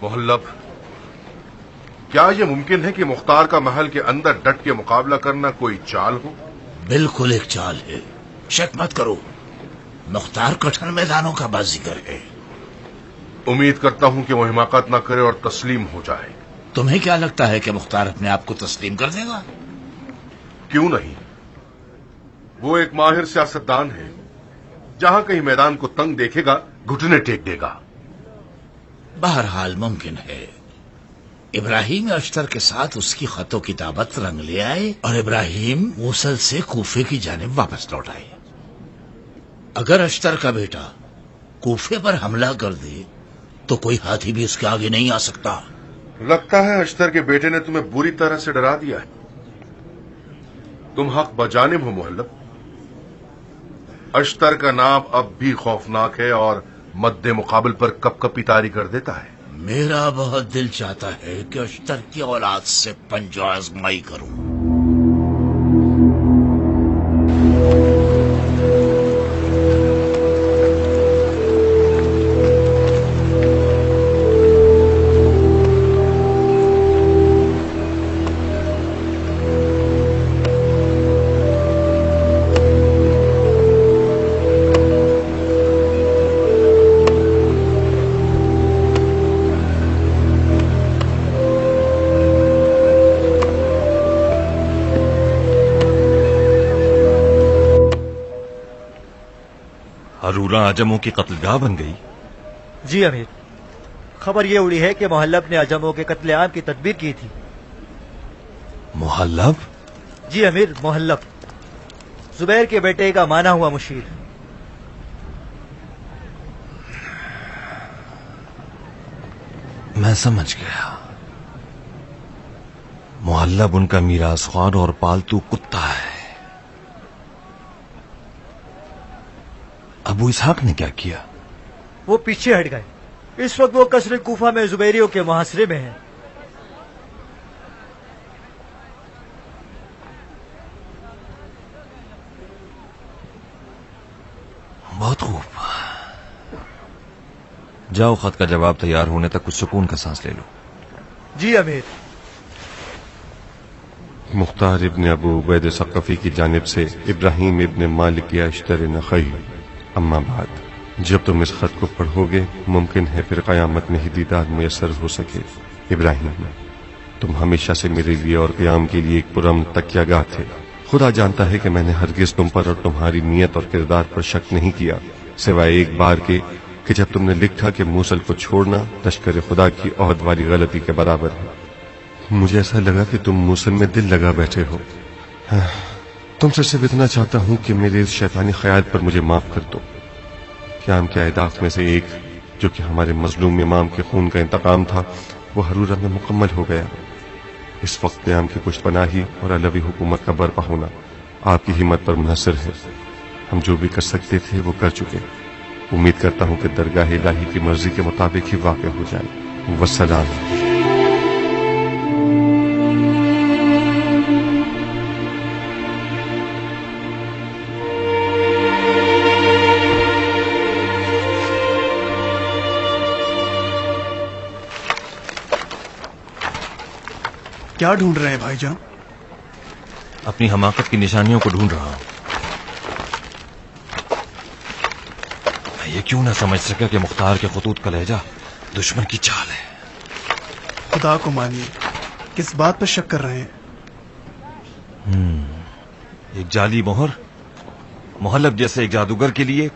محلب، کیا یہ ممکن ہے کہ مختار کا محل کے اندر ڈٹ کے مقابلہ کرنا کوئی چال ہو؟ بالکل ایک چال ہے، شک مت کرو۔ مختار کٹھن میدانوں کا بازیگر ہے۔ امید کرتا ہوں کہ وہ حماقت نہ کرے اور تسلیم ہو جائے۔ تمہیں کیا لگتا ہے کہ مختار اپنے آپ کو تسلیم کر دے گا؟ کیوں نہیں؟ وہ ایک ماہر سیاستدان ہے، جہاں کہیں میدان کو تنگ دیکھے گا گھٹنے ٹیک دے گا۔ بہرحال ممکن ہے ابراہیم اشتر کے ساتھ اس کی خط و کتابت رنگ لے آئے اور ابراہیم موصل سے کوفے کی جانب واپس لوٹ آئے۔ اگر اشتر کا بیٹا کوفے پر حملہ کر دے تو کوئی ہاتھی بھی اس کے آگے نہیں آ سکتا۔ لگتا ہے اشتر کے بیٹے نے تمہیں بری طرح سے ڈرا دیا ہے۔ تم حق بجانب ہو محلب۔ اشتر کا نام اب بھی خوفناک ہے اور مد مقابل پر کپ کپی طاری کر دیتا ہے۔ میرا بہت دل چاہتا ہے کہ اشتر کی اولاد سے پنجہ آزمائی کروں۔ ہرورہ عجموں کی قتل گاہ بن گئی؟ جی امیر، خبر یہ اڑی ہے کہ محلب نے عجموں کے قتل عام کی تدبیر کی تھی۔ محلب؟ جی امیر، محلب زبیر کے بیٹے کا مانا ہوا مشیر۔ میں سمجھ گیا، محلب ان کا میراث خوار اور پالتو کتا ہے۔ ابو اسحاق نے کیا کیا؟ وہ پیچھے ہٹ گئے۔ اس وقت وہ قصر کوفہ میں زبیریوں کے محاصرے میں ہیں۔ بہت خوب، جاؤ خط کا جواب تیار ہونے تک کچھ سکون کا سانس لے لو۔ جی امیر۔ مختار ابن ابو عبید ثقفی کی جانب سے ابراہیم ابن مالک اشتر نخعی، اما بعد، جب تم اس خط کو پڑھو گے ممکن ہے پھر قیامت میں ہی دیدار میسر ہو سکے۔ ابراہیم، تم ہمیشہ سے میرے لیے اور قیام کے لیے ایک پرامن تکیہ گاہ تھے۔ خدا جانتا ہے کہ میں نے ہرگز تم پر اور تمہاری نیت اور کردار پر شک نہیں کیا، سوائے ایک بار کے کہ جب تم نے لکھا کہ موصل کو چھوڑنا لشکر خدا کی عہد والی غلطی کے برابر ہے۔ مجھے ایسا لگا کہ تم موصل میں دل لگا بیٹھے ہو۔ تم سے صرف اتنا چاہتا ہوں کہ میرے اس شیطانی خیال پر مجھے معاف کر دو۔ قیام کے اہداف میں سے ایک، جو کہ ہمارے مظلوم امام کے خون کا انتقام تھا، وہ ہرورہ میں مکمل ہو گیا۔ اس وقت قیام کی پشت پناہی اور علوی حکومت کا برپا ہونا آپ کی ہمت پر منحصر ہے۔ ہم جو بھی کر سکتے تھے وہ کر چکے۔ امید کرتا ہوں کہ درگاہ الہی کی مرضی کے مطابق ہی واقع ہو جائے۔ والسلام۔ کیا ڈھونڈ رہے ہیں بھائی جان؟ اپنی حماقت کی نشانیوں کو ڈھونڈ رہا ہوں۔ میں یہ کیوں نہ سمجھ سکا کہ مختار کے خطوط کا لہجہ دشمن کی چال ہے۔ خدا کو مانیے، کس بات پر شک کر رہے ہیں؟ ایک جعلی مہر، محلب جیسے ایک جادوگر کے لیے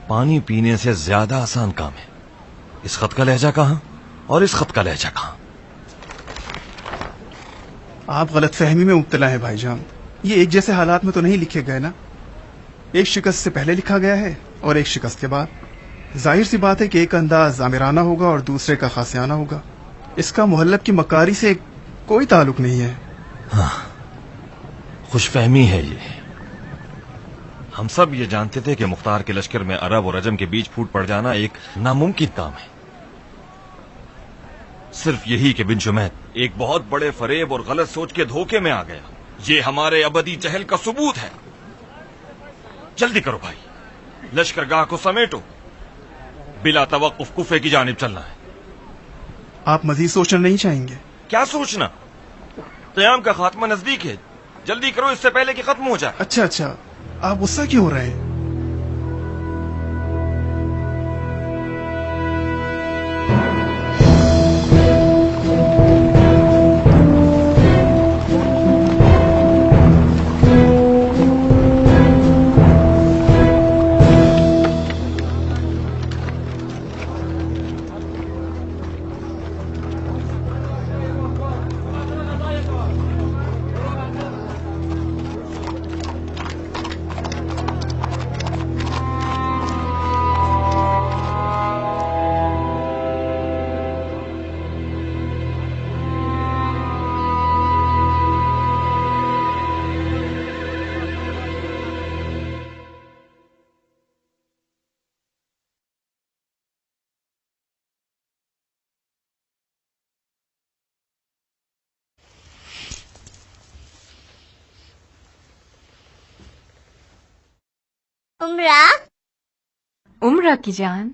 پانی پینے سے زیادہ آسان کام ہے۔ اس خط کا لہجہ کہاں اور اس خط کا لہجہ کہاں؟ آپ غلط فہمی میں مبتلا ہیں بھائی جان۔ یہ ایک جیسے حالات میں تو نہیں لکھے گئے نا۔ ایک شکست سے پہلے لکھا گیا ہے اور ایک شکست کے بعد۔ ظاہر سی بات ہے کہ ایک انداز آمرانہ ہوگا اور دوسرے کا خاصیانہ ہوگا۔ اس کا محلب کی مکاری سے کوئی تعلق نہیں ہے۔ ہاں، خوش فہمی ہے یہ۔ ہم سب یہ جانتے تھے کہ مختار کے لشکر میں عرب اور عجم کے بیچ پھوٹ پڑ جانا ایک ناممکن کام ہے۔ صرف یہی کہ بن شمید ایک بہت بڑے فریب اور غلط سوچ کے دھوکے میں آ گیا۔ یہ ہمارے ابدی جہل کا ثبوت ہے۔ جلدی کرو بھائی، لشکر گاہ کو سمیٹو، بلا توقف کوفے کی جانب چلنا ہے۔ आप मजीद सोचना नहीं चाहेंगे? क्या सोचना? क़याम का खात्मा नजदीक है, जल्दी करो इससे पहले कि खत्म हो जाए। अच्छा अच्छा, आप गुस्सा क्यों हो रहे हैं? उम्रा की जान,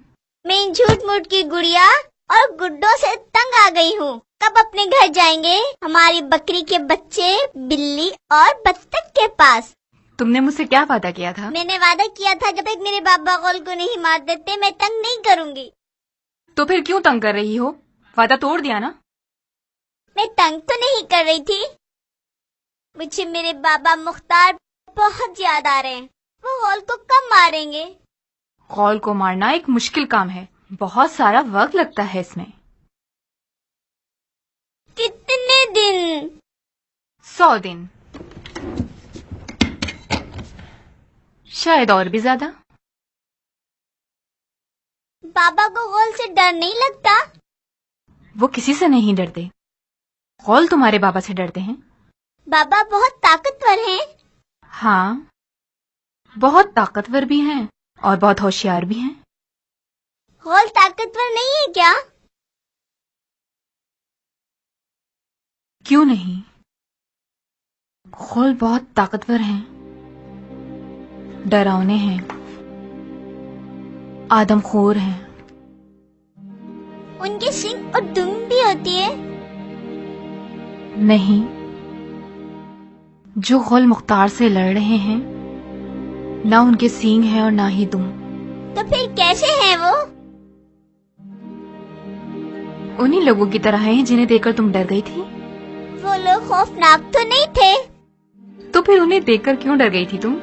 मैं इन झूठ मूठ की गुड़िया और गुड्डों से तंग आ गई हूँ। कब अपने घर जाएंगे? हमारी बकरी के बच्चे बिल्ली और बत्तख के पास। तुमने मुझसे क्या वादा किया था? मैंने वादा किया था जब तक मेरे बाबा कौल को नहीं मार देते मैं तंग नहीं करूँगी। तो फिर क्यों तंग कर रही हो? वादा तोड़ दिया ना। मैं तंग तो नहीं कर रही थी, मुझे मेरे बाबा मुख्तार बहुत याद आ रहे हैं। वो कौल को कब मारेंगे? कौल को मारना एक मुश्किल काम है, बहुत सारा वक्त लगता है इसमें। कितने दिन? 100 दिन, शायद और भी ज्यादा। बाबा को कौल से डर नहीं लगता? वो किसी से नहीं डरते, कौल तुम्हारे बाबा से डरते हैं। बाबा बहुत ताकतवर हैं। हाँ, बहुत ताकतवर भी हैं और बहुत होशियार भी हैं। कौल ताकतवर नहीं है क्या? क्यों नहीं, कौल बहुत ताकतवर हैं, डरावने हैं, आदमखोर हैं। उनके सींग और दुम भी होती है। नहीं, जो कौल मुख्तार से लड़ रहे हैं ना उनके सींग हैं और ना ही दुम। तो फिर कैसे हैं वो? उन्हीं लोगों की तरह हैं जिन्हें देखकर तुम डर गई थी। वो लोग खौफनाक तो नहीं थे। तो फिर उन्हें देखकर क्यों डर गई थी तुम?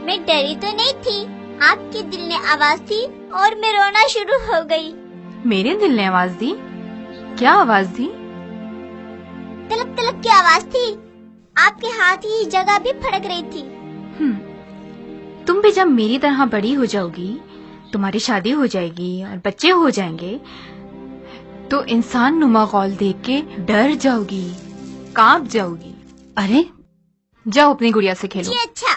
मैं डरी तो नहीं थी, आपके दिल ने आवाज दी और मैं रोना शुरू हो गई। मेरे दिल ने आवाज दी? क्या आवाज दी? तलक तलक की आवाज थी। आपके हाथ की जगह भी फड़क रही थी। तुम भी जब मेरी तरह बड़ी हो जाओगी, तुम्हारी शादी हो जाएगी और बच्चे हो जाएंगे, तो इंसान नुमा कौल देख के डर जाओगी, कांप जाओगी। अरे जाओ अपनी गुड़िया से खेलो। जी अच्छा।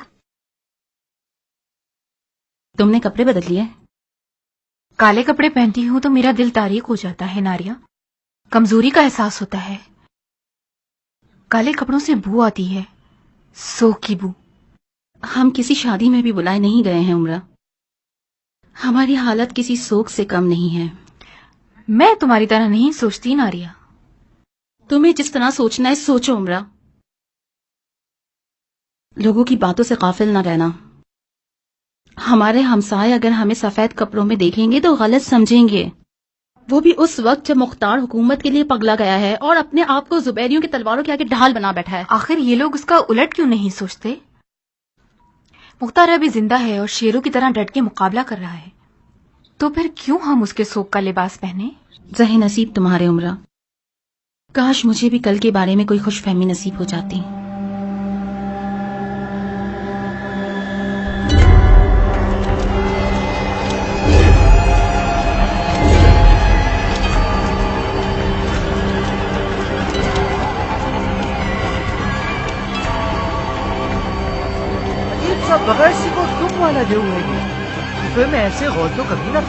तुमने कपड़े बदल लिए? काले कपड़े पहनती हूँ तो मेरा दिल तारीक हो जाता है नारिया, कमजोरी का एहसास होता है। काले कपड़ों से बू आती है, सोख की बू। हम किसी शादी में भी बुलाए नहीं गए हैं उम्रा। हमारी हालत किसी सोख से कम नहीं है। मैं तुम्हारी तरह नहीं सोचती नारिया। तुम्हें जिस तरह सोचना है सोचो उम्रा। लोगों की बातों से गाफिल न रहना। हमारे हमसाए अगर हमें सफेद कपड़ों में देखेंगे तो गलत समझेंगे, वो भी उस वक्त जब मुख्तार हुकूमत के लिए पगला गया है और अपने आप को जुबैरियों की तलवारों के आगे ढाल बना बैठा है। आखिर ये लोग उसका उलट क्यों नहीं सोचते? मुख्तार अभी जिंदा है और शेरों की तरह डट के मुकाबला कर रहा है, तो फिर क्यों हम उसके सोख का लिबास पहने? ज़हे नसीब तुम्हारे उम्रा। काश मुझे भी कल के बारे में कोई खुशफहमी नसीब हो जाती। बगैर सी को तुम वाला जो हुए गुफे में ऐसे गौर तो कभी न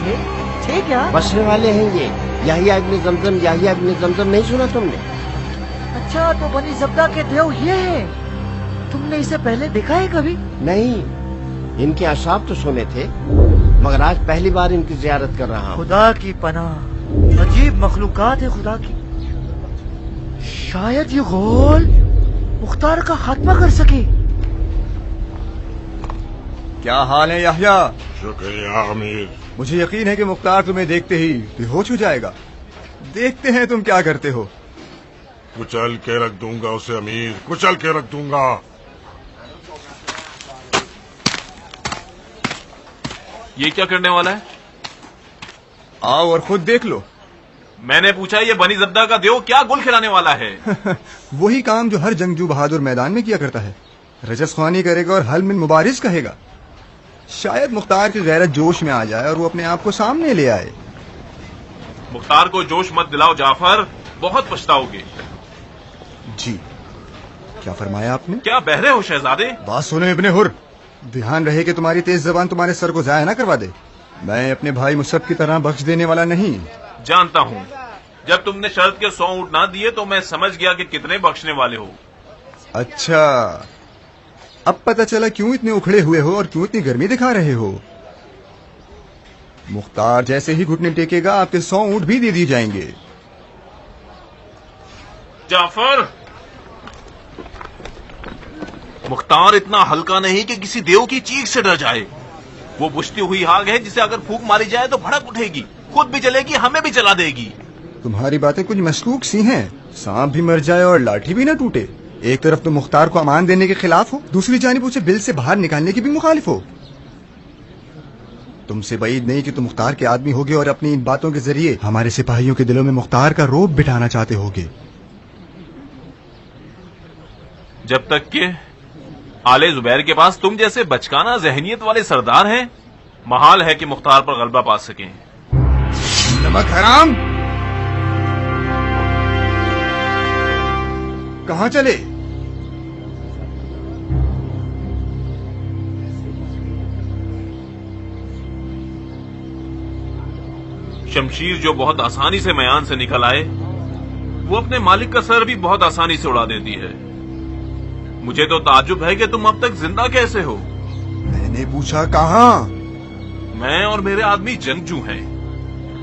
थे क्या? बसने वाले हैं ये याहिया इब्न जमजम। याहिया इब्न जमजम नहीं सुना तुमने? अच्छा, तो बनी जब्दा के देव ये हैं। तुमने इसे पहले देखा है कभी? नहीं, इनके अशाब तो सुने थे, मगर आज पहली बार इनकी जियारत कर रहा हूँ। खुदा की पनाह, अजीब मखलूकात है खुदा की। شاید یہ غول مختار کا خاتمہ کر سکے. کیا حال ہے یحییٰ؟ شکریہ امیر. مجھے یقین ہے کہ مختار تمہیں دیکھتے ہی بے ہوش ہو جائے گا. دیکھتے ہیں تم کیا کرتے ہو. کچل کے رکھ دوں گا اسے امیر، کچل کے رکھ دوں گا. یہ کیا کرنے والا ہے؟ آؤ اور خود دیکھ لو. میں نے پوچھا یہ بنی زبدہ کا دیو کیا گل کھلانے والا ہے؟ وہی کام جو ہر جنگجو بہادر میدان میں کیا کرتا ہے. رجس خوانی کرے گا اور حل من مبارز کہے گا. شاید مختار کی غیرت جوش میں آ جائے اور وہ اپنے آپ کو سامنے لے آئے. مختار کو جوش مت دلاؤ جعفر، بہت پچھتاؤ گے. جی کیا فرمایا آپ نے؟ کیا بہرے ہو شہزادے؟ بات سنو ابن حر، دھیان رہے کہ تمہاری تیز زبان تمہارے سر کو ضائع نہ کروا دے. میں اپنے بھائی مصعب کی طرح بخش دینے والا نہیں. جانتا ہوں، جب تم نے شرط کے 100 اونٹ نہ دیے تو میں سمجھ گیا کہ کتنے بخشنے والے ہو. اچھا، اب پتہ چلا کیوں اتنے اکھڑے ہوئے ہو اور کیوں اتنی گرمی دکھا رہے ہو. مختار جیسے ہی گھٹنے ٹیکے گا آپ کے 100 اونٹ بھی دے دی جائیں گے. جعفر، مختار اتنا ہلکا نہیں کہ کسی دیو کی چیخ سے ڈر جائے. وہ بجھتی ہوئی آگ ہے جسے اگر پھونک ماری جائے تو بھڑک اٹھے گی، خود بھی جلے گی، ہمیں بھی جلا دے گی. تمہاری باتیں کچھ مشکوک سی ہیں. سانپ بھی مر جائے اور لاٹھی بھی نہ ٹوٹے. ایک طرف تم مختار کو امان دینے کے خلاف ہو، دوسری جانب اسے بل سے باہر نکالنے کی بھی مخالف ہو. تم سے بعید نہیں کہ تم مختار کے آدمی ہوگے اور اپنی ان باتوں کے ذریعے ہمارے سپاہیوں کے دلوں میں مختار کا رعب بٹھانا چاہتے ہوگے. جب تک کہ آل زبیر کے پاس تم جیسے بچکانہ ذہنیت والے سردار ہیں، محال ہے کہ مختار پر غلبہ پا سکیں. نمک حرام، کہاں چلے؟ شمشیر جو بہت آسانی سے میان سے نکل آئے، وہ اپنے مالک کا سر بھی بہت آسانی سے اڑا دیتی ہے. مجھے تو تعجب ہے کہ تم اب تک زندہ کیسے ہو. میں نے پوچھا کہاں؟ میں اور میرے آدمی جنگجو ہیں.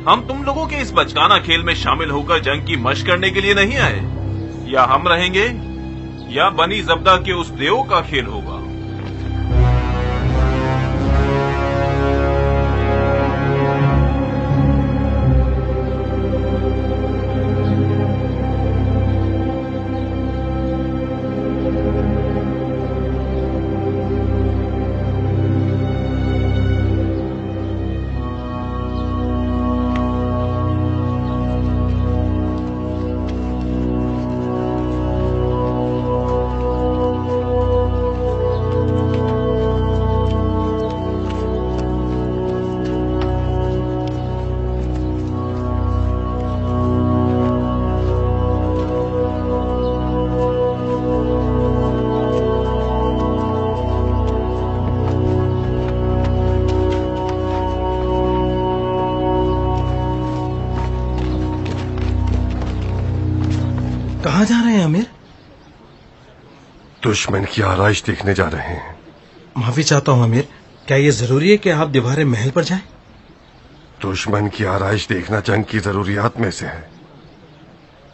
ہم تم لوگوں کے اس بچکانہ کھیل میں شامل ہو کر جنگ کی مشق کرنے کے لیے نہیں آئے. یا ہم رہیں گے یا بنی زبدہ کے اس دیو کا کھیل ہوگا. کہاں جا رہے ہیں امیر؟ دشمن کی آرائش دیکھنے جا رہے ہیں. معافی چاہتا ہوں امیر، کیا یہ ضروری ہے کہ آپ دیوار محل پر جائیں؟ دشمن کی آرائش دیکھنا جنگ کی ضروریات میں سے ہے.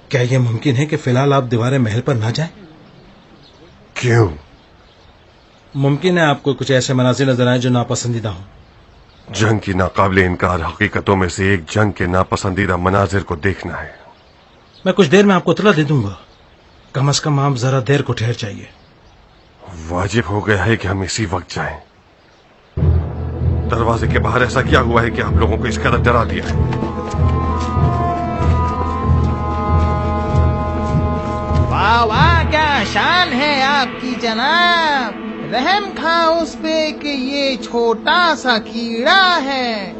کیا یہ ممکن ہے کہ فی الحال آپ دیوار محل پر نہ جائیں؟ کیوں؟ ممکن ہے آپ کو کچھ ایسے مناظر نظر آئیں جو ناپسندیدہ ہوں. جنگ کی ناقابل انکار حقیقتوں میں سے ایک جنگ کے ناپسندیدہ مناظر کو دیکھنا ہے. میں کچھ دیر میں آپ کو اطلاع دے دوں گا. کم از کم آپ ذرا دیر کو ٹھہر جائیے. واجب ہو گیا ہے کہ ہم اسی وقت جائیں. دروازے کے باہر ایسا کیا ہوا ہے کہ آپ لوگوں کو اس قدر ڈرا دیا ہے؟ واہ واہ، کیا شان ہے آپ کی جناب. رحم کھا اس پہ کہ یہ چھوٹا سا کیڑا ہے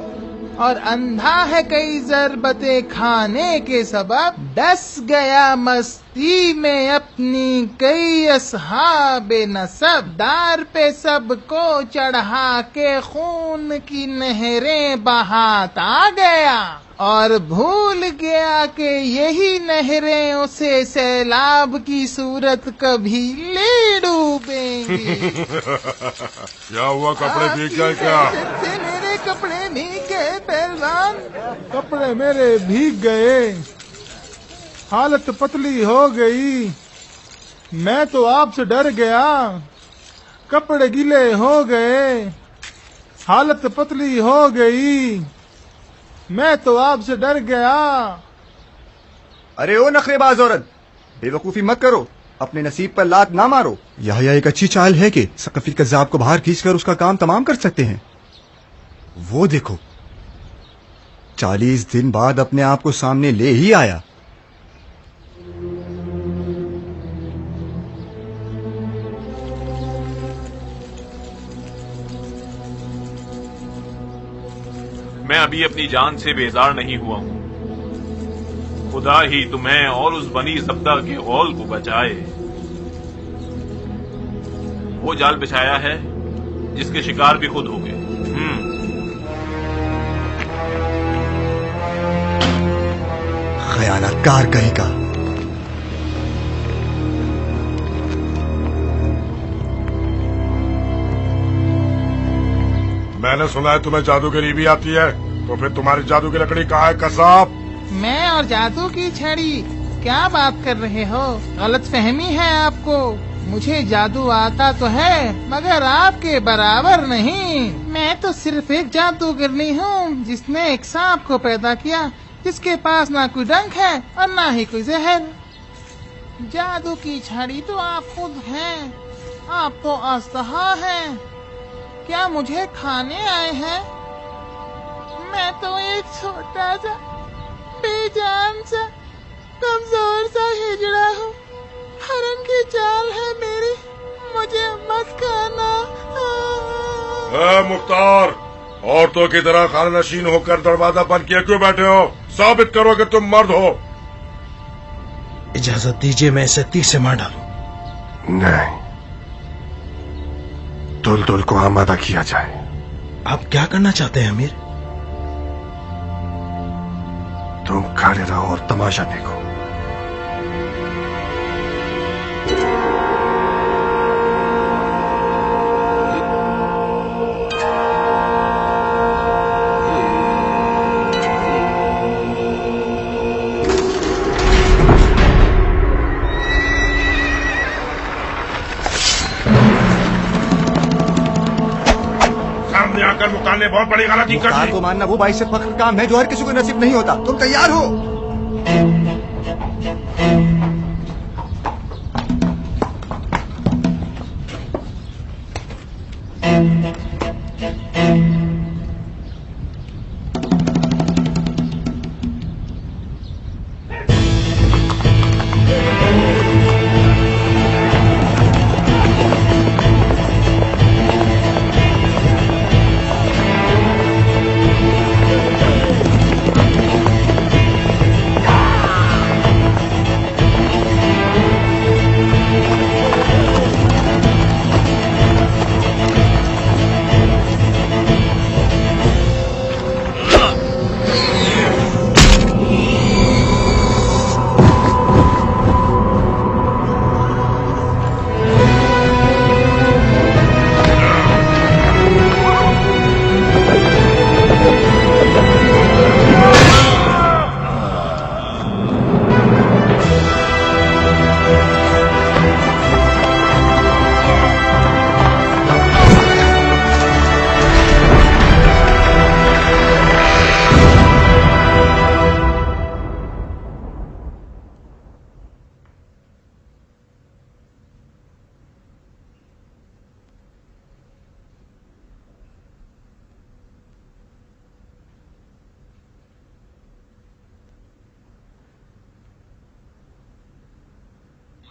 اور اندھا ہے کئی ضربتیں کھانے کے سبب. ڈس گیا مستی میں اپنی کئی اصحاب نسب. دار پہ سب کو چڑھا کے خون کی نہریں بہاتا گیا اور بھول گیا کہ یہی نہریں اسے سیلاب کی صورت کبھی لے ڈوبیں گی. کیا ہوا، کپڑے بھیگ گئے کیا؟ میرے کپڑے بھیگ گئے پہلوان، کپڑے میرے بھیگ گئے. हालत पतली हो गई। मैं तो आपसे डर गया, कपड़े गीले हो गए, हालत पतली हो गई, मैं तो आपसे डर गया। अरे ओ नखरेबाज औरत, बेवकूफी मत करो, अपने नसीब पर लात ना मारो। यह एक अच्छी चाल है कि सकफी कज़्ज़ाब को बाहर खींचकर उसका काम तमाम कर सकते हैं। वो देखो, 40 दिन बाद अपने आप को सामने ले ही आया। मैं अभी अपनी जान से बेजार नहीं हुआ हूं। खुदा ही तुम्हें और उस बनी ज़ब्दा के गौल को बचाए। वो जाल बिछाया है जिसके शिकार भी खुद हो गए। खयानतकार कहेगा। मैंने सुना है तुम्हें जादूगरी भी आती है, तो फिर तुम्हारी जादू की लकड़ी कहाँ है कसाब? मैं और जादू की छड़ी, क्या बात कर रहे हो? गलत फहमी है आपको। मुझे जादू आता तो है मगर आपके बराबर नहीं। मैं तो सिर्फ एक जादूगरनी हूँ जिसने एक सांप को पैदा किया जिसके पास ना कोई डंक है और ना ही कोई जहर। जादू की छड़ी तो आप खुद हैं। आप तो अस्तहा हैं। क्या मुझे खाने आए हैं? मैं तो एक छोटा सा बेजान सा कमजोर सा हिजड़ा हूँ। हरम की चाल है मेरी, मुझे मत खाना। मुख्तार, औरतों की तरह खाना नशीन होकर दरवाजा बंद किए क्यों बैठे हो? साबित करो कि तुम मर्द हो। इजाजत दीजिए मैं इसे 30 से मार डालूं। नहीं, दुलदुल को आमादा किया जाए। आप क्या करना चाहते हैं अमीर? तुम खड़े रहो और तमाशा देखो। मुख्तार ने बहुत बड़ी गलती कर दी। मुख्तार को मानना वो बाइस से फख्र काम है जो हर किसी को नसीब नहीं होता। तुम तैयार हो?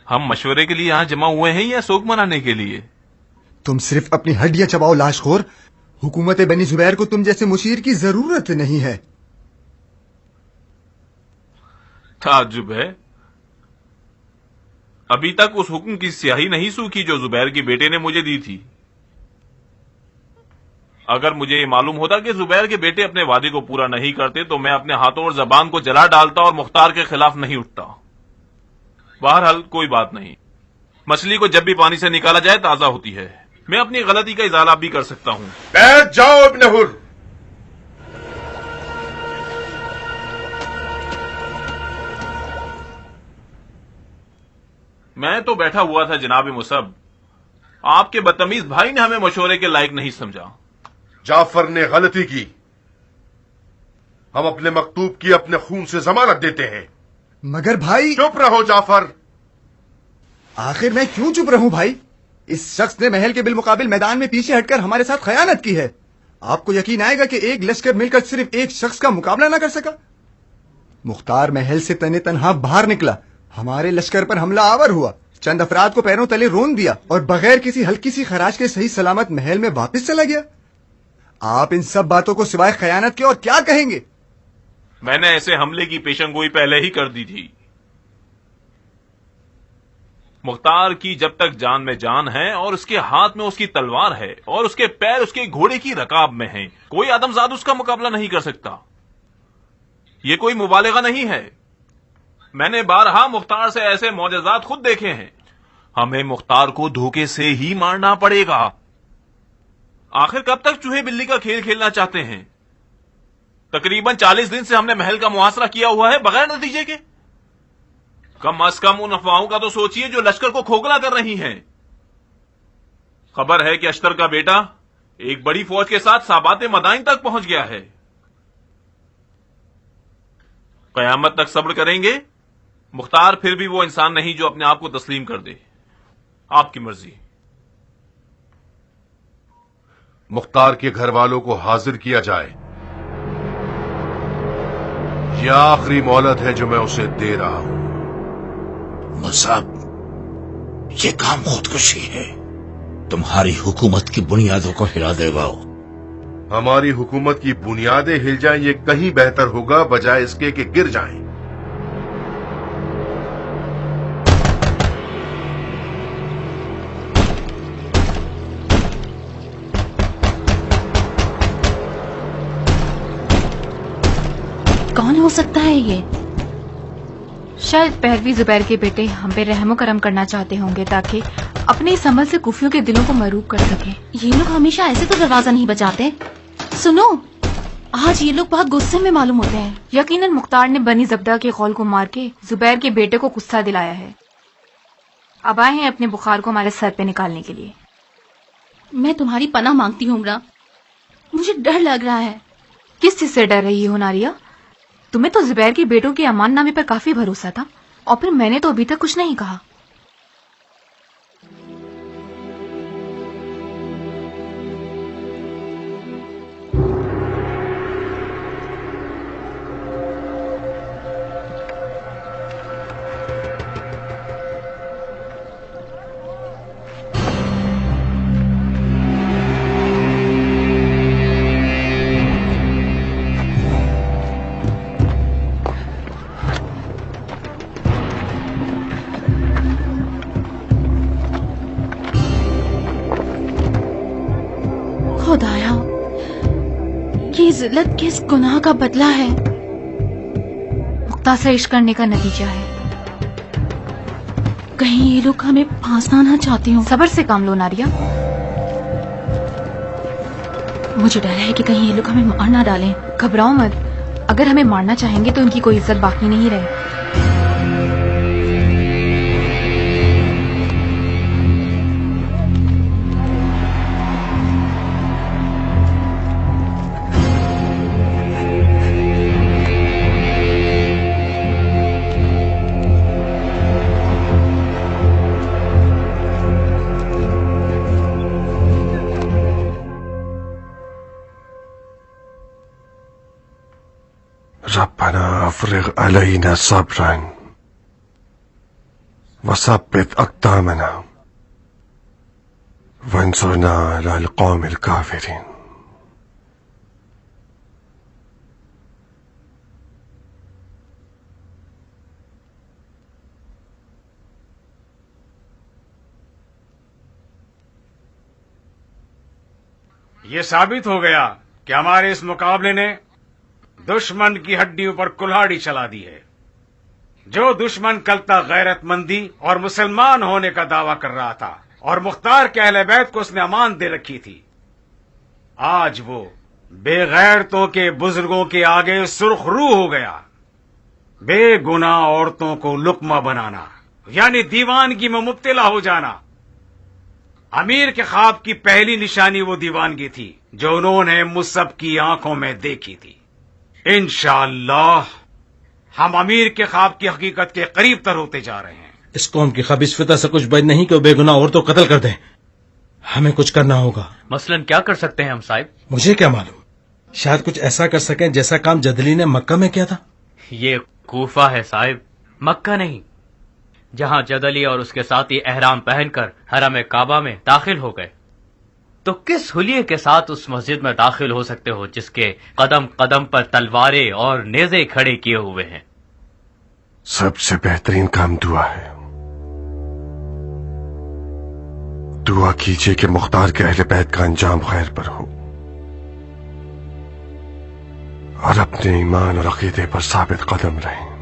हम मशवरे के लिए यहाँ जमा हुए हैं या शोक मनाने के लिए? तुम सिर्फ अपनी हड्डियां चबाओ लाशखोर। हुकूमत बनी जुबैर को तुम जैसे मुशीर की जरूरत नहीं है। ताज्जुब है, अभी तक उस हुक्म की स्याही नहीं सूखी जो जुबैर के बेटे ने मुझे दी थी। अगर मुझे ये मालूम होता कि जुबैर के बेटे अपने वादे को पूरा नहीं करते तो मैं अपने हाथों और जबान को जला डालता और मुख्तार के खिलाफ नहीं उठता। बहरहाल कोई बात नहीं, मछली को जब भी पानी से निकाला जाए ताजा होती है। मैं अपनी गलती का इजाला भी कर सकता हूं। बैठ जाओ इब्न हुर। میں تو بیٹھا ہوا تھا جناب مصب. آپ کے بدتمیز بھائی نے ہمیں مشورے کے لائق نہیں سمجھا. جعفر نے غلطی کی. ہم اپنے مکتوب کی اپنے خون سے ضمانت دیتے ہیں. مگر بھائی. چپ رہو جعفر. آخر میں کیوں چپ رہوں بھائی؟ اس شخص نے محل کے بالمقابل میدان میں پیچھے ہٹ کر ہمارے ساتھ خیانت کی ہے. آپ کو یقین آئے گا کہ ایک لشکر مل کر صرف ایک شخص کا مقابلہ نہ کر سکا؟ مختار محل سے تنے تنہا باہر نکلا، ہمارے لشکر پر حملہ آور ہوا، چند افراد کو پیروں تلے رون دیا اور بغیر کسی ہلکی سی خراج کے صحیح سلامت محل میں واپس چلا گیا. آپ ان سب باتوں کو سوائے خیانت کے اور کیا کہیں گے؟ میں نے ایسے حملے کی پیشنگوئی پہلے ہی کر دی تھی. مختار کی جب تک جان میں جان ہے اور اس کے ہاتھ میں اس کی تلوار ہے اور اس کے پیر اس کے گھوڑے کی رکاب میں ہیں، کوئی آدمزاد اس کا مقابلہ نہیں کر سکتا. یہ کوئی مبالغہ نہیں ہے. میں نے بارہا مختار سے ایسے معجزات خود دیکھے ہیں. ہمیں مختار کو دھوکے سے ہی مارنا پڑے گا. آخر کب تک چوہے بلی کا کھیل کھیلنا چاہتے ہیں؟ تقریباً 40 دن سے ہم نے محل کا محاصرہ کیا ہوا ہے بغیر نتیجے کے. کم از کم ان افواہوں کا تو سوچئے جو لشکر کو کھوکھلا کر رہی ہیں. خبر ہے کہ اشتر کا بیٹا ایک بڑی فوج کے ساتھ سابات مدائن تک پہنچ گیا ہے. قیامت تک صبر کریں گے. مختار پھر بھی وہ انسان نہیں جو اپنے آپ کو تسلیم کر دے. آپ کی مرضی. مختار کے گھر والوں کو حاضر کیا جائے. یہ آخری مہلت ہے جو میں اسے دے رہا ہوں. مصعب، یہ کام خودکشی ہے. تمہاری حکومت کی بنیادوں کو ہلا دے گا. ہماری حکومت کی بنیادیں ہل جائیں یہ کہیں بہتر ہوگا بجائے اس کے کہ گر جائیں. کون ہو سکتا ہے یہ؟ شاید پہلوی زبیر کے بیٹے ہم پہ رحم و کرم کرنا چاہتے ہوں گے تاکہ اپنے اس عمل سے کوفیوں کے دلوں کو مروب کر سکیں. یہ لوگ ہمیشہ ایسے تو دروازہ نہیں بچاتے. سنو، آج یہ لوگ بہت غصے میں معلوم ہوتے ہیں. یقیناً مختار نے بنی زبدہ کے قول کو مار کے زبیر کے بیٹے کو غصہ دلایا ہے. اب آئے ہیں اپنے بخار کو ہمارے سر پہ نکالنے کے لیے. میں تمہاری پناہ مانگتی ہوں عمرہ. مجھے ڈر لگ رہا ہے. کس چیز سے ڈر رہی ہو ناریہ؟ تمہیں تو زبیر کے بیٹوں کے امان نامے پر کافی بھروسہ تھا اور پھر میں نے تو ابھی تک کچھ نہیں کہا. خدایا، یہ ذلت کس گناہ کا بدلہ ہے؟ مختار سے عشق کرنے کا نتیجہ ہے. کہیں یہ لوگ ہمیں پھانسنا نہ چاہتے ہوں. صبر سے کام لو ناریہ. مجھے ڈر ہے کہ کہیں یہ لوگ ہمیں مار نہ ڈالیں. گھبراؤ مت. اگر ہمیں مارنا چاہیں گے تو ان کی کوئی عزت باقی نہیں رہے. ربنا افرغ علينا صبرا وثبت اقدامنا وانصرنا على القوم الكافرين. یہ ثابت ہو گیا کہ ہمارے اس مقابلے نے دشمن کی ہڈیوں پر کلہاڑی چلا دی ہے. جو دشمن کل تک غیرت مندی اور مسلمان ہونے کا دعویٰ کر رہا تھا اور مختار کے اہل بیت کو اس نے امان دے رکھی تھی، آج وہ بے غیرتوں کے بزرگوں کے آگے سرخ رو ہو گیا. بے گناہ عورتوں کو لقمہ بنانا यानी दीवानगी में मुब्तला हो जाना। अमीर के ख्वाब की पहली निशानी वो दीवानगी थी जो उन्होंने मुझ सब की आंखों में देखी थी। इंशाअल्लाह हम अमीर के ख्वाब की हकीकत के करीब तर होते जा रहे हैं। इस कौम की खबीस फितरत से कुछ बच नहीं कि वो बेगुनाह औरतों को कत्ल कर दें। हमें कुछ करना होगा। मसलन क्या कर सकते हैं हम साहिब? मुझे क्या मालूम, शायद कुछ ऐसा कर सकें जैसा काम जदली ने मक्का में किया था। ये कूफा है साहिब, मक्का नहीं, जहां जदली और उसके साथी एहराम पहनकर हरम काबा में दाखिल हो गए। तो किस हुलिये के साथ उस मस्जिद में दाखिल हो सकते हो जिसके कदम कदम पर तलवारें और नेज़े खड़े किए हुए हैं? सबसे बेहतरीन काम दुआ है। दुआ कीजिए कि मुख्तार के अहले बैत का अंजाम खैर पर हो और अपने ईमान और अकीदे पर साबित कदम रहें।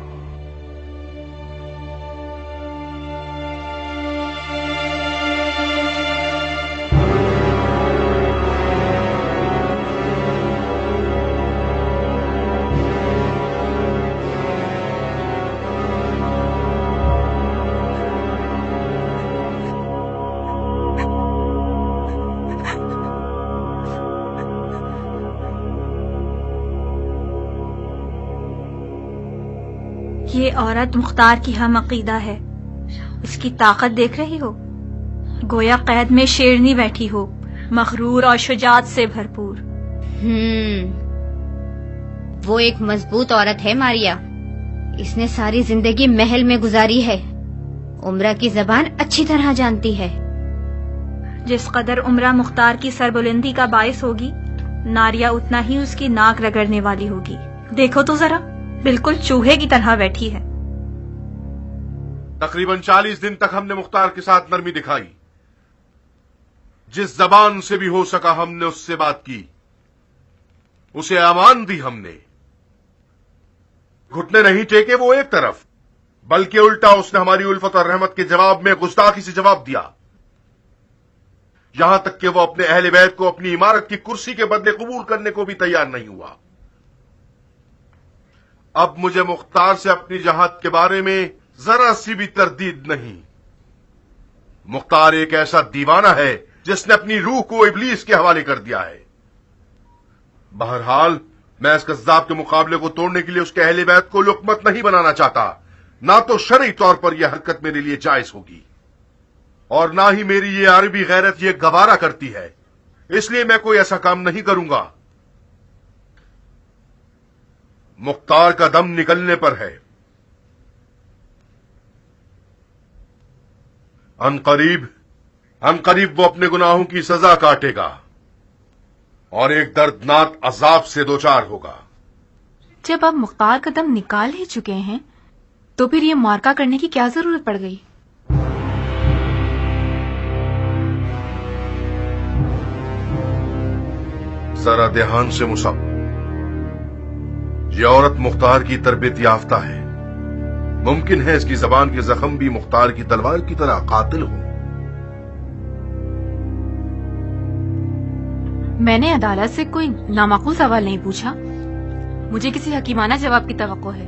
ये औरत मुख्तार की हम अकीदा है। इसकी ताकत देख रही हो, गोया कैद में शेरनी बैठी हो, मखरूर और शुजात से भरपूर। वो एक मजबूत औरत है मारिया। इसने सारी जिंदगी महल में गुजारी है। उम्रा की जबान अच्छी तरह जानती है। जिस कदर उम्रा मुख्तार की सरबुलंदी का बायस होगी, नारिया उतना ही उसकी नाक रगड़ने वाली होगी। देखो तो जरा, बिल्कुल चूहे की तरह बैठी है। तकरीबन 40 दिन तक हमने मुख्तार के साथ नरमी दिखाई। जिस जबान से भी हो सका हमने उससे बात की, उसे अमान दी हमने। घुटने नहीं टेके वो एक तरफ, बल्कि उल्टा उसने हमारी उल्फत और रहमत के जवाब में गुस्ताखी से जवाब दिया। यहां तक कि वो अपने अहले बैत को अपनी इमारत की कुर्सी के बदले कबूल करने को भी तैयार नहीं हुआ। अब मुझे मुख्तार से अपनी जहाद के बारे में जरा सी भी तरदीद नहीं। मुख्तार एक ऐसा दीवाना है जिसने अपनी रूह को इब्लीस के हवाले कर दिया है। बहरहाल मैं इस कज़्ज़ाब के मुकाबले को तोड़ने के लिए उसके अहले बैत को लुकमत नहीं बनाना चाहता। ना तो शरई तौर पर यह हरकत मेरे लिए जायज होगी और ना ही मेरी ये अरबी गैरत ये गवारा करती है। इसलिए मैं कोई ऐसा काम नहीं करूंगा। मुख्तार का दम निकलने पर है। अनकरीब वो अपने गुनाहों की सजा काटेगा और एक दर्दनाक अजाब से दोचार होगा। जब अब मुख्तार का दम निकाल ही चुके हैं, तो फिर ये मार्का करने की क्या जरूरत पड़ गई? जरा ध्यान से मुसब, ये औरत मुख्तार की तरबियत याफ्ता है। मुमकिन है इसकी जबान के जख्म भी मुख्तार की तलवार की तरह कातिल हो। मैंने अदालत से कोई नामाकूल सवाल नहीं पूछा। मुझे किसी हकीमाना जवाब की तवक्को है।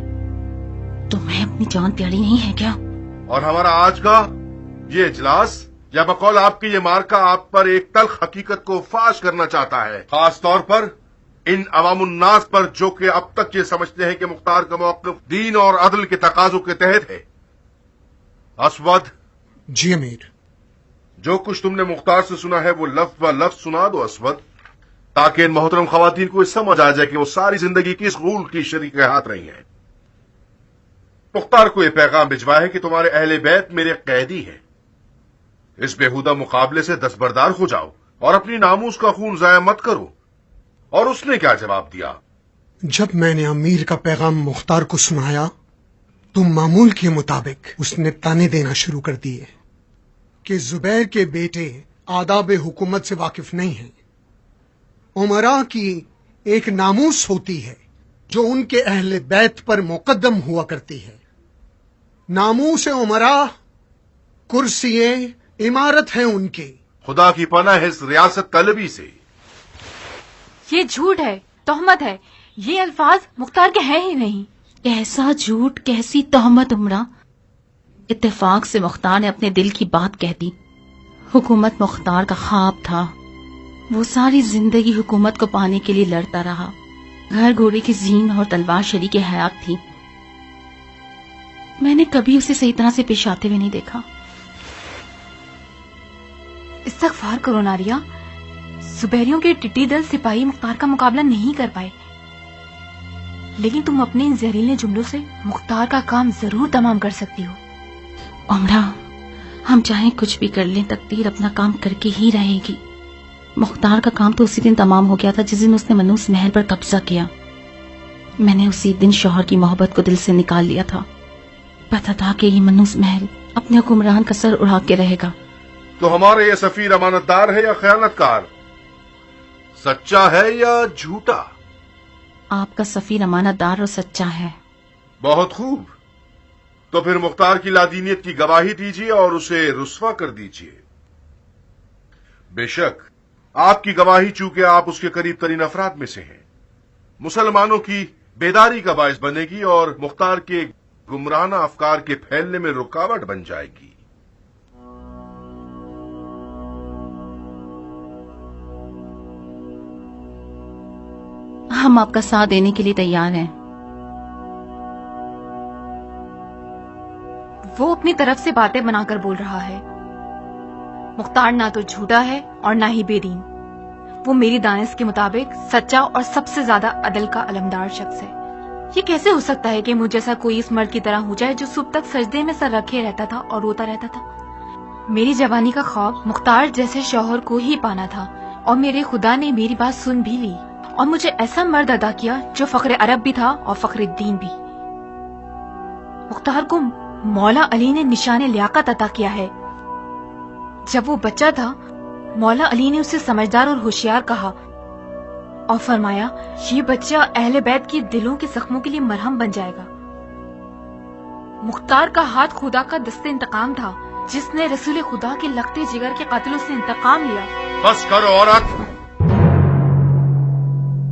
तुम्हें अपनी जान प्यारी नहीं है क्या? और हमारा आज का ये इजलास या बकौल आपकी ये मार्का आप पर एक तल्ख हकीकत को फाश करना चाहता है, खास तौर पर इन अवामुन्नास पर जो कि अब तक ये समझते हैं कि मुख्तार का मौक़िफ़ दीन और अदल के तकाजों के तहत है। असवद। जी अमीर। जो कुछ तुमने मुख्तार से सुना है वो लफ्ज ब लफ्ज सुना दो असवद, ताकि इन मोहतरम खवातीन को समझ आ जाए कि वो सारी जिंदगी किस गूल की शरीक हाथ रही हैं। मुख्तार को यह पैगाम भिजवाया है कि तुम्हारे अहले बैत मेरे कैदी हैं। इस बेहुदा मुकाबले से दस्तबरदार हो जाओ और अपनी नामूस का खून जाया मत करो। और उसने क्या जवाब दिया? जब मैंने अमीर का पैगाम मुख्तार को सुनाया तो मामूल के मुताबिक उसने ताने देना शुरू कर दिए कि जुबैर के बेटे आदाब हुकूमत से वाकिफ नहीं हैं। उमरा की एक नामूस होती है जो उनके अहले बैत पर मुकद्दम हुआ करती है। नामूस उमरा कुर्सिए इमारत है उनकी। खुदा की पनाह है इस रियासत तलबी से। ये झूठ है, तोहमत है। ये अल्फाज मुख्तार के हैं ही नहीं। कैसा झूठ, कैसी तोहमत उमरा? اتفاق سے مختار نے اپنے دل کی بات کہہ دی۔ حکومت مختار کا خواب تھا۔ وہ ساری زندگی حکومت کو پانے کے لیے لڑتا رہا۔ گھر گھوڑے کی زین اور تلوار شریک حیات تھی۔ میں نے کبھی اسے صحیح طرح سے پیش آتے ہوئے نہیں دیکھا۔ استغفار کرو ناریا، زبیریوں کے ٹٹی دل سپاہی مختار کا مقابلہ نہیں کر پائے، لیکن تم اپنے ان زہریلے جملوں سے مختار کا کام ضرور تمام کر سکتی ہو۔ عمرہ، ہم چاہیں کچھ بھی کر لیں، تقدیر اپنا کام کر کے ہی رہے گی۔ مختار کا کام تو اسی دن تمام ہو گیا تھا جس دن اس نے منوس محل پر قبضہ کیا۔ میں نے اسی دن شوہر کی محبت کو دل سے نکال لیا تھا۔ پتا تھا کہ یہ منوس محل اپنے حکمران کا سر اڑا کے رہے گا۔ تو ہمارا یہ سفیر امانت دار ہے یا خیانت کار؟ سچا ہے یا جھوٹا؟ آپ کا سفیر امانت دار اور سچا ہے۔ بہت خوب، تو پھر مختار کی لادینیت کی گواہی دیجیے اور اسے رسوا کر دیجیے۔ بے شک آپ کی گواہی چونکہ آپ اس کے قریب ترین افراد میں سے ہیں، مسلمانوں کی بیداری کا باعث بنے گی اور مختار کے گمراہانہ افکار کے پھیلنے میں رکاوٹ بن جائے گی۔ ہم آپ کا ساتھ دینے کے لیے تیار ہیں۔ وہ اپنی طرف سے باتیں بنا کر بول رہا ہے۔ مختار نہ تو جھوٹا ہے اور نہ ہی بے دین، وہ میری دانش کے مطابق سچا اور سب سے زیادہ عدل کا علمدار شخص ہے۔ یہ کیسے ہو سکتا ہے کہ مجھ جیسا کوئی اس مرد کی طرح ہو جائے جو صبح تک سجدے میں سر رکھے رہتا تھا اور روتا رہتا تھا؟ میری جوانی کا خواب مختار جیسے شوہر کو ہی پانا تھا، اور میرے خدا نے میری بات سن بھی لی اور مجھے ایسا مرد عطا کیا جو فخر عرب بھی تھا اور فخر الدین بھی۔ مختار کو مولا علی نے نشان لیاقت عطا کیا ہے۔ جب وہ بچہ تھا، مولا علی نے اسے سمجھدار اور ہوشیار کہا اور فرمایا یہ بچہ اہل بیت کی دلوں کے زخموں کے لیے مرہم بن جائے گا۔ مختار کا ہاتھ خدا کا دست انتقام تھا، جس نے رسول خدا کے لگتے جگر کے قاتلوں سے انتقام لیا۔ بس کرو عورت،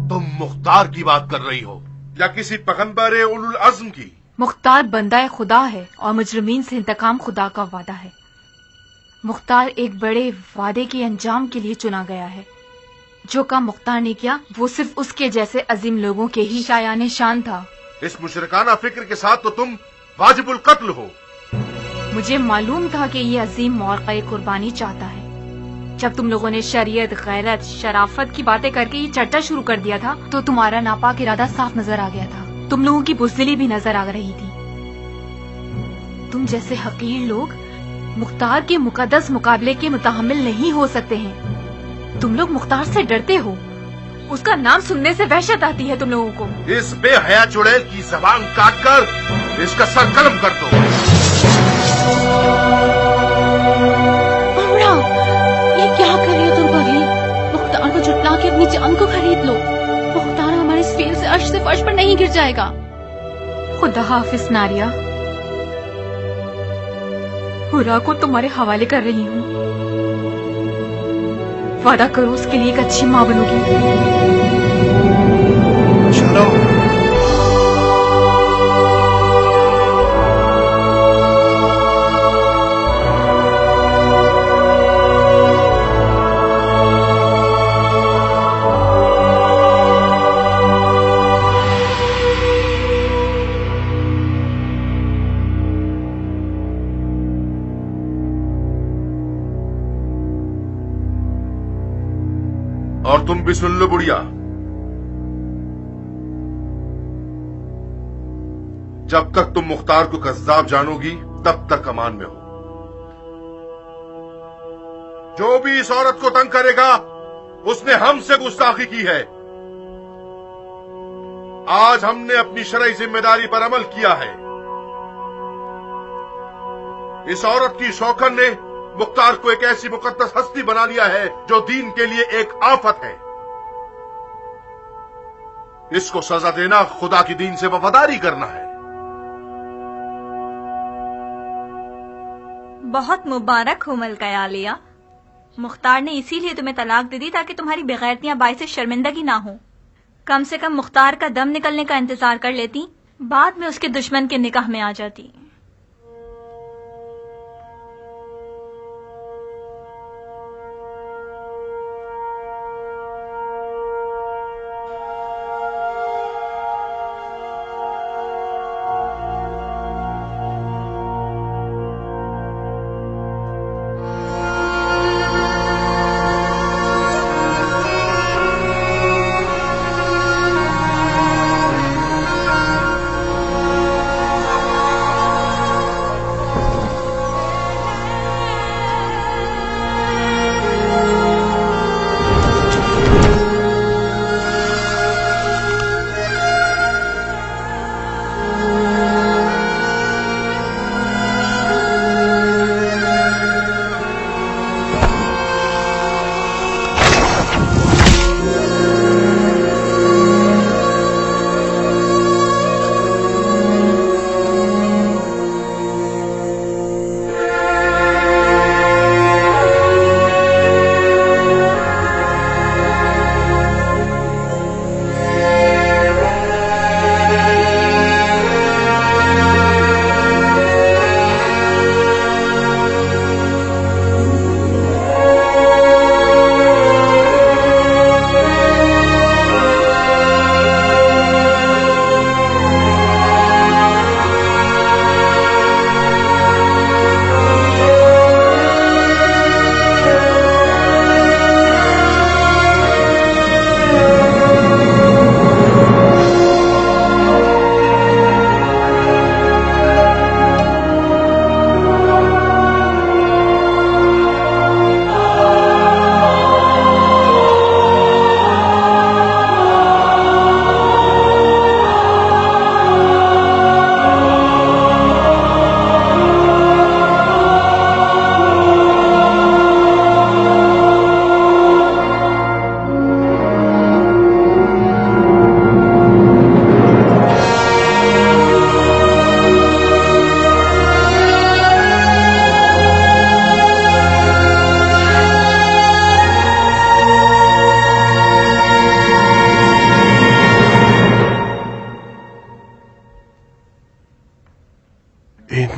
تم مختار کی بات کر رہی ہو یا کسی پیغمبر اولو العزم کی؟ مختار بندہ خدا ہے اور مجرمین سے انتقام خدا کا وعدہ ہے۔ مختار ایک بڑے وعدے کے انجام کے لیے چنا گیا ہے۔ جو کام مختار نے کیا وہ صرف اس کے جیسے عظیم لوگوں کے ہی شایان شان تھا۔ اس مشرکانہ فکر کے ساتھ تو تم واجب القتل ہو۔ مجھے معلوم تھا کہ یہ عظیم مورقہ قربانی چاہتا ہے۔ جب تم لوگوں نے شریعت، غیرت، شرافت کی باتیں کر کے یہ چرچا شروع کر دیا تھا تو تمہارا ناپاک ارادہ صاف نظر آ گیا تھا۔ تم لوگوں کی بزدلی بھی نظر آ رہی تھی۔ تم جیسے حقیر لوگ مختار کے مقدس مقابلے کے متحمل نہیں ہو سکتے ہیں۔ تم لوگ مختار سے ڈرتے ہو، اس کا نام سننے سے وحشت آتی ہے تم لوگوں کو۔ اس بے حیا چڑیل کی زبان کاٹ کر اس کا سر قلم کر دو۔ عمرہ، یہ کیا کر رہی ہو تم پگلی؟ مختار کو جھٹلا کے اپنی جان کو خرید لو۔ مختار ہمارے اس فیل سے عرش سے فرش پر نہیں گر جائے گا۔ خدا حافظ ناریا، ہورا کو تمہارے حوالے کر رہی ہوں۔ وعدہ کرو اس کے لیے ایک اچھی ماں بنو گی۔ چلو اور تم بھی سن لو بڑھیا، جب تک تم مختار کو کذاب جانو گی تب تک امان میں ہو۔ جو بھی اس عورت کو تنگ کرے گا اس نے ہم سے گستاخی کی ہے۔ آج ہم نے اپنی شرعی ذمہ داری پر عمل کیا ہے۔ اس عورت کی شوکن نے مختار کو ایک ایسی مقدس ہستی بنا لیا ہے جو دین کے لیے ایک آفت ہے۔ اس کو سزا دینا خدا کی دین سے وفاداری کرنا ہے۔ بہت مبارک ہو ملکہ عالیہ، مختار نے اسی لیے تمہیں طلاق دے دی تاکہ تمہاری بغیرتیاں باعث شرمندگی نہ ہوں۔ کم سے کم مختار کا دم نکلنے کا انتظار کر لیتی، بعد میں اس کے دشمن کے نکاح میں آ جاتی۔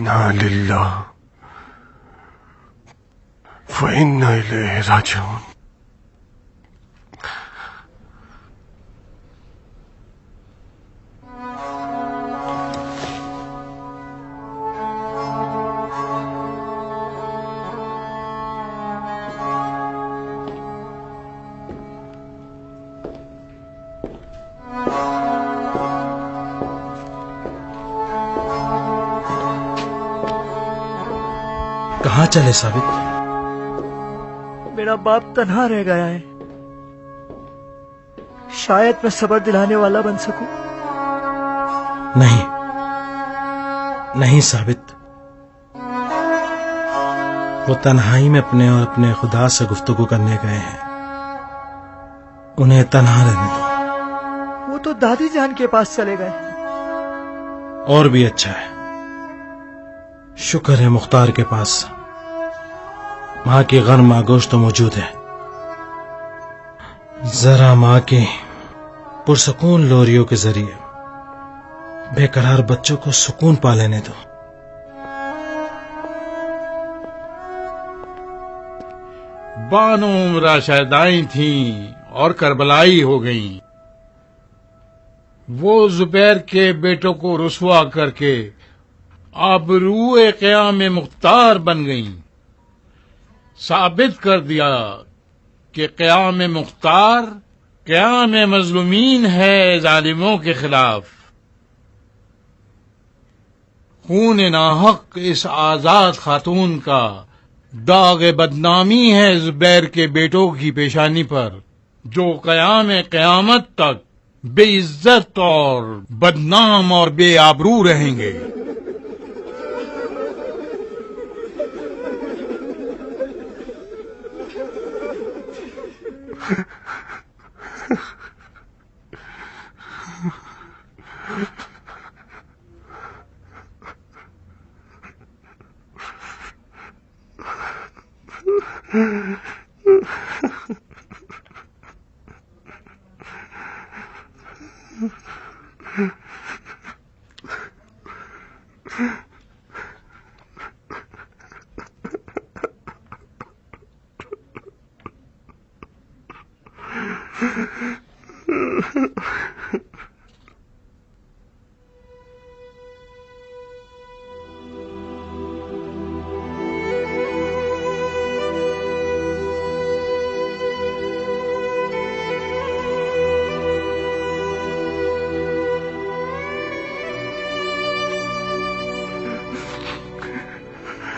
इन्ना लिल्लाह व इन्ना इलैहि राजिऊन। कहाँ चले साबित? मेरा बाप तन्हा रह गया है, शायद मैं सब्र दिलाने वाला बन सकूं। नहीं नहीं साबित, वो तन्हाई में अपने और अपने खुदा से गुफ्तगू करने गए हैं, उन्हें तन्हा रहने दो। वो तो दादी जान के पास चले गए। और भी अच्छा है, शुक्र है मुख्तार के पास माँ की गर्म आगोश तो मौजूद है। जरा माँ की पुरसकून लोरियों के जरिए बेकरार बच्चों को सुकून पा लेने दो। बानो उम्रा शायदाई थीं और करबलाई हो गईं। वो जुबैर के बेटों को रुसवा करके आबरूए क़याम मुख्तार बन गईं। साबित कर दिया कि क़याम मुख्तार क़याम मजलूमीन है जालिमों के खिलाफ। खून नाहक इस आजाद खातून का दाग बदनामी है जुबैर के बेटों की पेशानी पर, जो क़याम क़यामत तक बेइज्जत और बदनाम और बेआबरू रहेंगे।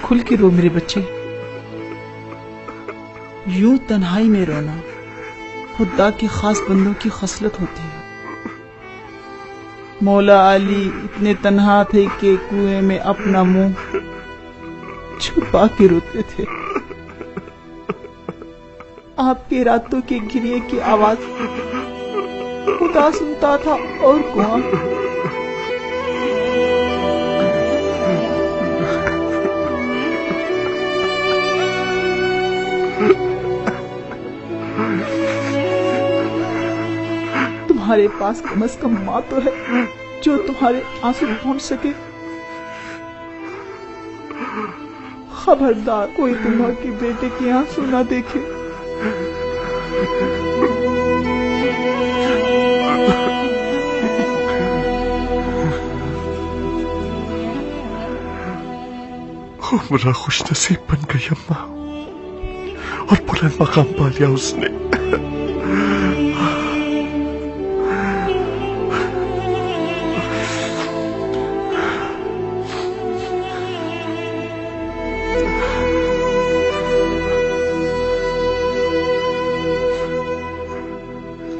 खुल के रो मेरे बच्चे, यूं तन्हाई में रोना खुदा के खास बंदों की खसलत होती है। मौला अली इतने तन्हा थे कि कुएं में अपना मुंह छुपा के रोते थे। आपके रातों के गिरिए की आवाज खुदा सुनता था और कुआं। तुम्हारे पास कम से कम माँ तो है जो तुम्हारे आंसू पहुंच सके। खबरदार कोई तुम्हारे बेटे के आंसू ना देखे। उम्रा खुश नसीब बन गई अम्मा, और बुलंद मकाम पा लिया उसने।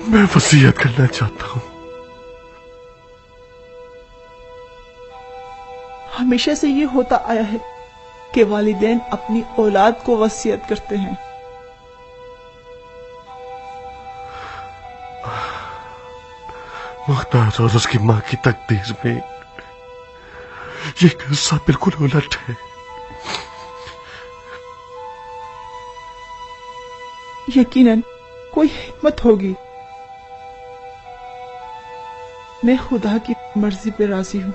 मैं वसीयत करना चाहता हूं। हमेशा से ये होता आया है कि वालिदैन अपनी औलाद को वसीयत करते हैं। मुख्तार और उसकी मां की तकदीर में ये किस्सा बिल्कुल उलट है। यकीनन कोई हिकमत होगी। मैं खुदा की मर्जी पे राजी हूं।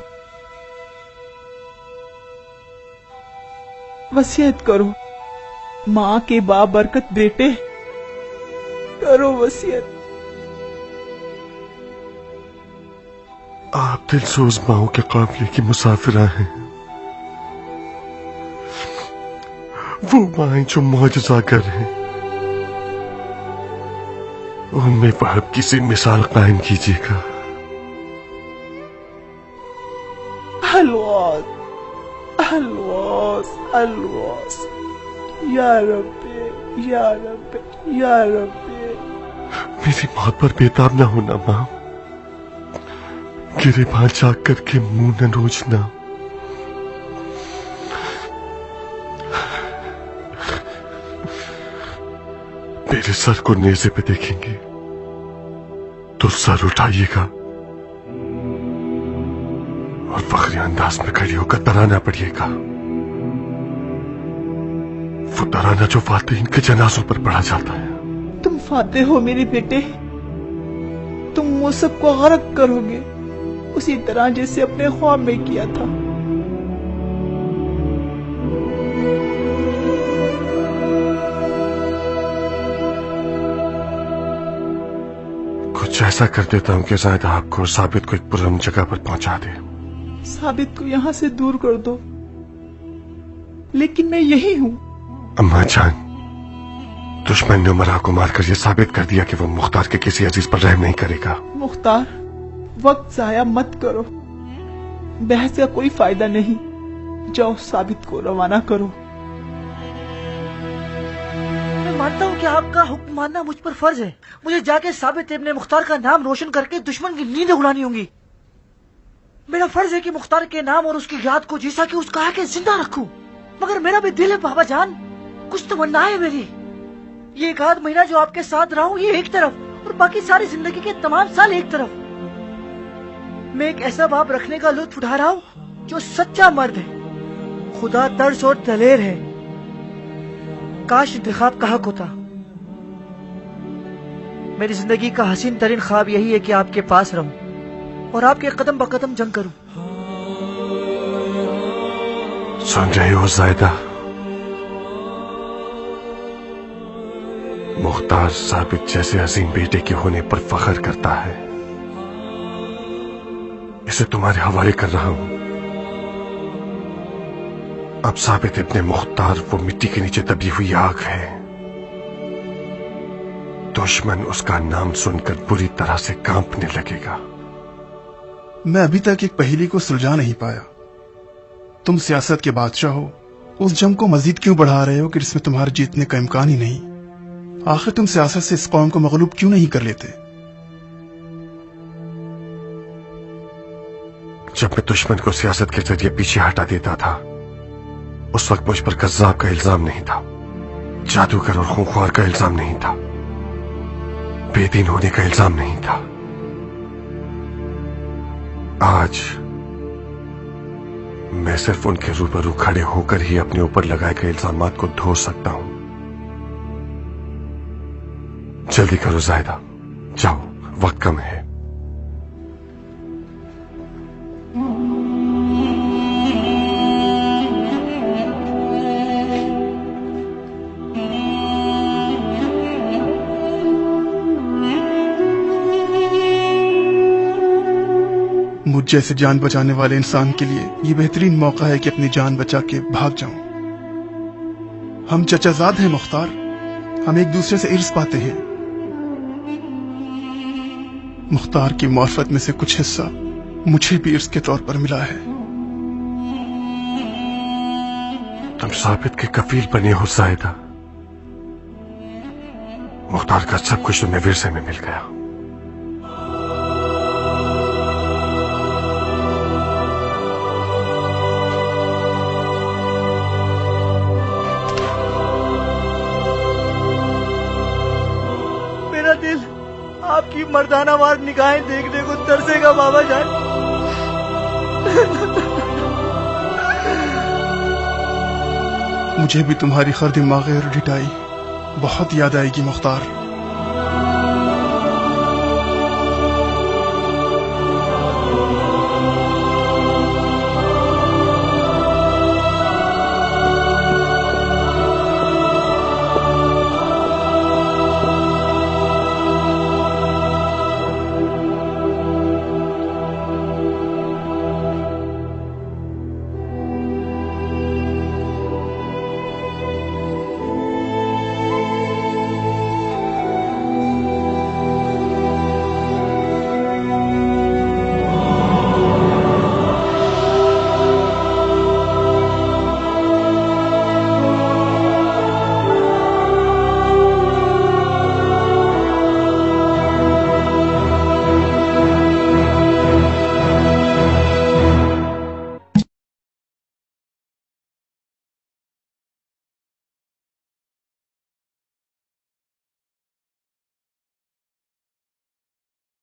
वसीयत करो। माँ के बाबरकत बेटे, करो वसीयत। आप दिलसोज माओ के काफिले की मुसाफिरा हैं। वो माएं जो मौजज़ागर हैं, उनमें आप किसी मिसाल कायम कीजिएगा। अलवास, अलवास, अलवास, या रब्बे, या रब्बे, या रब्बे। मेरी मौत पर बेताब न होना मां, गिरेबान जाग करके मुंह न नोचना। मेरे सर को नेज़े पे देखेंगे तो सर उठाइएगा और फखरी अंदाज में खड़ी होकर तराना पड़िएगा। वो तराना जो फातिहीन के जनाजों पर पढ़ा जाता है। तुम फातिह हो मेरे बेटे, तुम वो सबको गरक करोगे उसी तरह जैसे अपने ख्वाब में किया था। कुछ ऐसा कर देता हूं कि शायद आपको और साबित को एक पुरअमन जगह पर पहुंचा दे। साबित को यहाँ से दूर कर दो, लेकिन मैं यही हूँ। अम्मा जान, दुश्मन ने उमरा को मारकर यह साबित कर दिया कि वो मुख्तार के किसी अजीज पर रहम नहीं करेगा। मुख्तार, वक्त जाया मत करो, बहस का कोई फायदा नहीं। जाओ साबित को रवाना करो। मैं मानता हूँ कि आपका हुक्म मानना मुझ पर फर्ज है। मुझे जाके साबित इब्ने मुख्तार का नाम रोशन करके दुश्मन की नींदें उड़ानी होंगी। मेरा फर्ज है कि मुख्तार के नाम और उसकी याद को जैसा कि उसका है जिंदा रखूं। मगर मेरा भी दिल है बाबा जान, कुछ तमन्ना है मेरी। ये एक आध महीना जो आपके साथ रहा हूँ ये एक तरफ, और बाकी सारी जिंदगी के तमाम साल एक तरफ। मैं एक ऐसा बाप रखने का लुत्फ उठा रहा हूँ जो सच्चा मर्द है, खुदा तर्स और दलेर है। काश इंतखाब का हक होता। मेरी जिंदगी का हसीन तरीन ख्वाब यही है कि आपके पास रहूं और आपके कदम ब कदम जंग करूं। सुन रहे हो जायदा? मुख्तार साबित जैसे अजीम बेटे के होने पर फख्र करता है। इसे तुम्हारे हवाले कर रहा हूं। अब साबित इब्ने मुख्तार वो मिट्टी के नीचे दबी हुई आग है। दुश्मन उसका नाम सुनकर बुरी तरह से कांपने लगेगा। मैं अभी तक एक पहेली को सुलझा नहीं पाया। तुम सियासत के बादशाह हो, उस जंग को मजीद क्यों बढ़ा रहे हो कि इसमें तुम्हारे जीतने का इम्कान ही नहीं? आखिर तुम सियासत से इस कौम को मगलूब क्यों नहीं कर लेते? जब मैं दुश्मन को सियासत के जरिए पीछे हटा देता था, उस वक्त मुझ पर कज़्ज़ाब का इल्जाम नहीं था, जादूगर और खूंखार का इल्जाम नहीं था, बेदीन होने का इल्जाम नहीं था। आज मैं सिर्फ उनके रूबरू खड़े होकर ही अपने ऊपर लगाए गए इल्जामात को धो सकता हूं। जल्दी करो जायदा, जाओ, वक्त कम है। मुझ जैसे जान बचाने वाले इंसान के लिए ये बेहतरीन मौका है कि अपनी जान बचा के भाग जाऊं। हम चचाजाद हैं मुख्तार, हम एक दूसरे से इर्स पाते हैं। मुख्तार की मार्फत में से कुछ हिस्सा मुझे भी इर्स के तौर पर मिला है। तुम साबित के कफील बने हो जायदा। मुख्तार का सब कुछ तुम्हें विरसे में मिल गया। दिल आपकी मर्दानावार निगाहें देखने को तरसेगा बाबा जान। मुझे भी तुम्हारी खर्द माग़िर डिटाई बहुत याद आएगी मुख्तार।